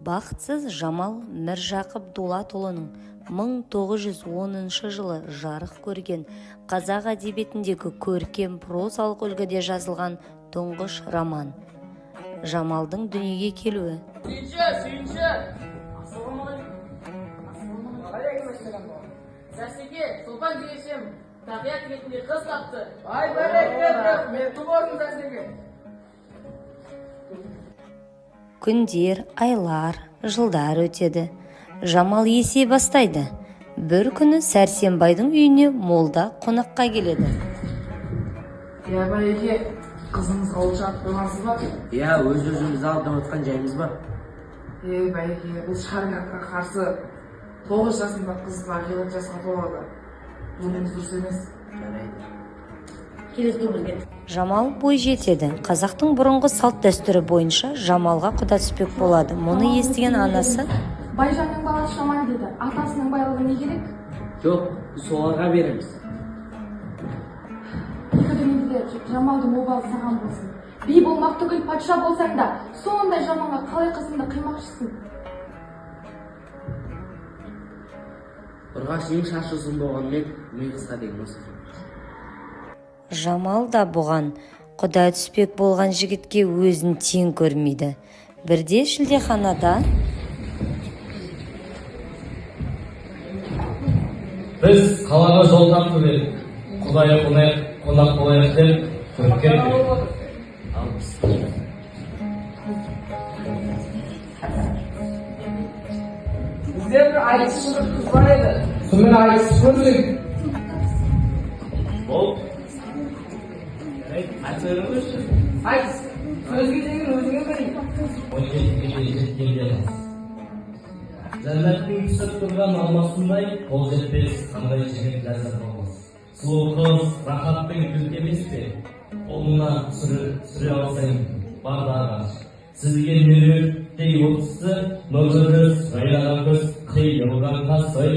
Бақытсыз Жамал Міржақып Дулатұлының 1910 жылы жарық көрген қазақ әдебиетіндегі көркем прозалық үлгіде жазылған тұңғыш роман. Жамалдың дүниеге келуі. Сүйінші! Сәрсеке, Сұлпан дегешем, тақият ретінде қыз тапты. Ай, бәрекелді, мен туып орын Сәрсеке. Күндер, айлар, жылдар өтеді. Жамал есе бастайды. Бір күні Сәрсенбайдың үйіне молда қонаққа келеді. Байеке, қызыңыз ауылша атып қойғансыз ба? Өз-өзімізді алдап отқан жайымыз бар. Байеке, бұл шариғатқа қарсы 9 жасында қызға 7 жасқа толады. Бұныңыз дұрыс емес. Жамал бой жетеді. Қазақтың бұрынғы салт дәстүрі бойынша Жамалға құда түспек болады. Мұны естіген анасы: Байжанның баласы Жамал деді. Атасының байлығы не керек? Жоқ, біз соларға береміз. Күдімді де Жамалдың обалы саған болсын. Би болмақ түгіл патша болсаң да, сондай Жамалға қалай қызыңды қимақшысың? Ұрғашының шашы ұзын болғанмен, мен қысқа деген осы. Жамал да бұған құда түспек болған жігітке өзін тең көрмейді. Бірде шілдеханада: Біз қалаға жол тартып едік. Құдайы қонақ болайық деп кіріп келдік. Бізде бір айтышы бір қыз бар еді. Сонымен айтысып көрсек. Бол. Айтсаңыз. Айтыс. Сөзге деген өзіңе берейін. 17-ге жеткенде Жәннаттың түсіп тұрған алмасындай, қол жетпес қандай жігіт ләззат болмас. Сұлу қыз рахаттың кілті емес пе? Қолына сүре алсаң бардағы. Сізге меруттей отысы, нұржүріс, жайлаған көз, қиылған қасай.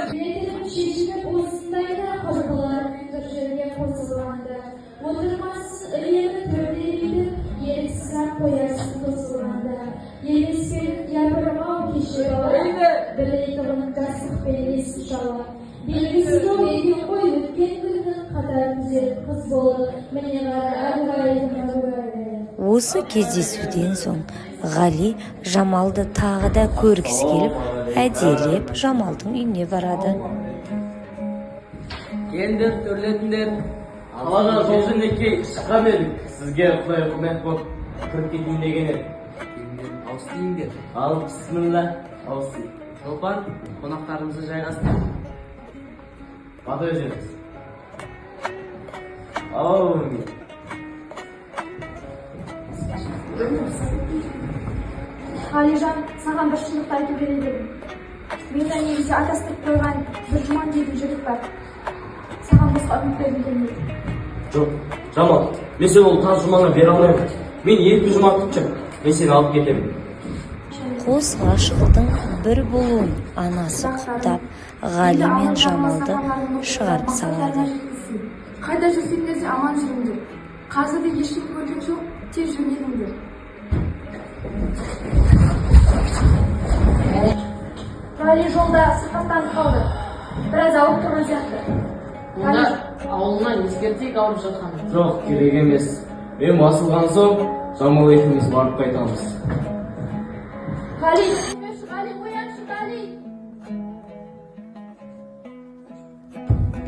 Жетіліп шешініп осындайда құрбыларының бір жерге қосылғанда, отырмасын үрейлі төрдерейді, еріксіз-ақ қоясын қосылғанда, елеспелік япырмау кеше бала, білейтұғының қасық пен есін шала. Белгісіз ол екен қой өткен күннің қатар түзеліп қыз болды, міне қара әбуғайдың әбуғайды. Осы кездесуден соң Ғали Жамалды тағы да көргісі келіп, әдейілеп Жамалдың үйіне барады. Келдер, төрлетіндер. Қалаға жолжөнекке шыққан едік. Сізге құдай құрмет болып кіріп кетейін деген еді. Ауыз тиіңдер. Ал, бісміллә, ауыз тиің. Шолпан, қонақтарымызды жайғастыр. Бады өзіңіз. Ғалижан, саған бір шындықты айту керек едім. Менің негізде атастырып қойған бір Жұман дейтін жігіт бар. Саған босқа үміт бергім келмейді. Жоқ, Жамал, мен сен ол тас жұманға бере алмаймын. Мен 2 жұма күтчім, мен сені алып кетемін. Қос ғашықтың бір болуын анасы құптап, Ғали мен Жамалды шығарып салады. Қайда жүрсеңдер де аман жүріңдер. Қазірде ешкім көрген жоқ, тез жөнеліңдер. Ғали жолда сырқаттанып қалды. Біраз ауырып тұрған сияқты. Онда ауылынан ескертейік ауырып жатқанын. Жоқ, керек емес. Мен басылған соң, Жамал екеуміз барып қайтамыз. Ғали, қояншы, Ғали.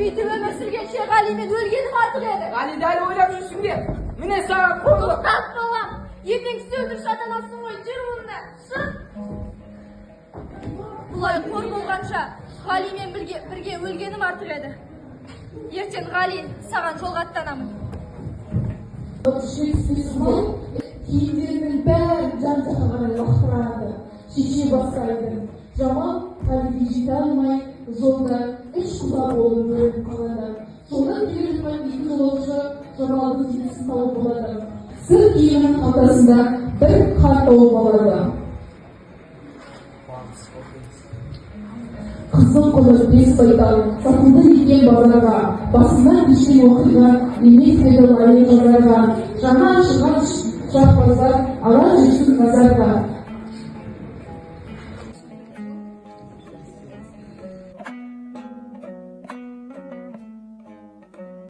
Бүйтіп өмір сүргенше Ғали мен өлгенім артық еді. Ғали дәл ойлап жүрсің бе? Міне саған қолы. Тоқтат балам. Ертең сіз өлтіріп жатамасың ғой, жүр онда. Шық. Бұлай қор болғанша Ғалимен бірге өлгенім артық еді. Ертең Ғали саған жолға аттанамын. Киімдерінің бәрі жан-жаққа қарай лақтырады. Шеше бастайды. Жамал Ғалиге жете алмай, жолда 3 құда болып өліп қалады. Жолдан келе жатқан 2 жолаушы Жамалдың денесін тауып болады. Сыр киімінің қалтасында бір хат тауып алады. Қыздың қолы бес байтал, сатылды екен базарға, басынан кешкен оқиға емес еді Ғали базарға. Жаңа шығған шапбазар ала жүрсін назар